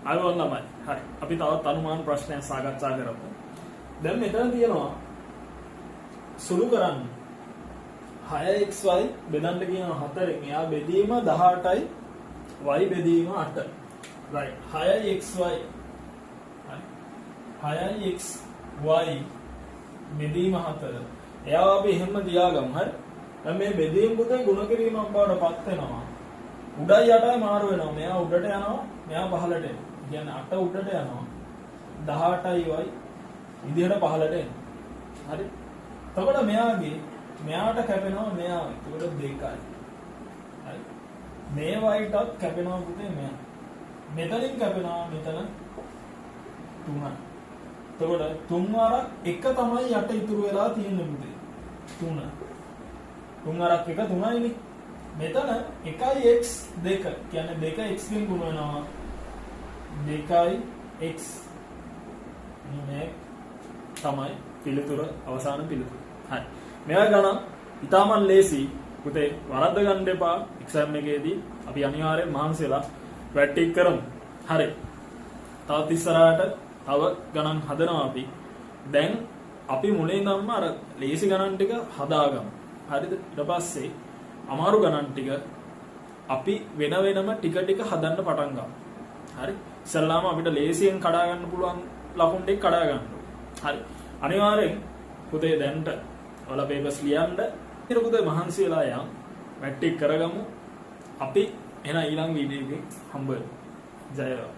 ආයුබෝවන් ළමයි. හරි. අපි තවත් අනුමාන ප්‍රශ්නයක් සාකච්ඡා කරමු. දැන් මෙතන තියෙනවා සුළු කරන්න 6xy බෙදන්න කියනවා 4න්. එයා බෙදීම 18යි y බෙදීම 8. right. 6xy. හරි. 6xy බෙදීම 4. එයාව අපි එහෙම තියාගමු. හරි. දැන් මේ බෙදීම පුතේ ගුණ කිරීමක් බවට පත් වෙනවා. උඩයි යටයි මාරු වෙනවා. මෙයා උඩට යනවා, මෙයා පහළට එනවා. කියන්නේ 8 උඩට යනවා. 18යි y විදිහට පහළට එනවා. හරි. එතකොට මෙයාට කැපෙනවා මෙයා. එතකොට 2යි. හරි. මේ yටත් කැපෙනවා පුතේ මෙයා. මෙතනින් කැපෙනවා මෙතන 3යි. එතකොට 3 වරක් 1 තමයි යට ඉතුරු වෙලා තියෙන්නේ පුතේ. 3. 3 වරක් 1 3යිනේ. මෙතන 1x 2 කියන්නේ 2x ගෙන් ගුණ වෙනවා 2x මේ තමයි පිළිතුර අවසාන පිළිතුර. හරි. මේවා ගණන් ඉතාමත් ලේසි. පුතේ වරද්ද ගන්න එපා. එක්සෑම් එකේදී අපි අනිවාර්යෙන් මහන්සි වෙලා ප්‍රැක්ටිස් කරමු. හරි. තවත් ඉස්සරහට තව ගණන් හදනවා අපි. දැන් අපි මුලින් ඉඳන්ම අර ලේසි ගණන් ටික හදාගමු. හරිද? ඊට පස්සේ අමාරු ගණන් ටික අපි වෙන වෙනම ටික ටික හදන්න පටන් ගමු. හරි. ඉස්සල්ලාම අපිට ලේසියෙන් කඩා ගන්න පුළුවන් ලකුණු ටික කඩා ගන්න ඕනේ. හරි. අනිවාර්යෙන් පුතේ දැන්ට ඔයාලා පේපර්ස් ලියන්න. ඊට පුතේ මහන්සි වෙලා යන් ප්‍රැක්ටිස් කරගමු. අපි එහෙනම් ඊළඟ වීඩියෝ එකේ හම්බ වෙමු. ජය වේවා.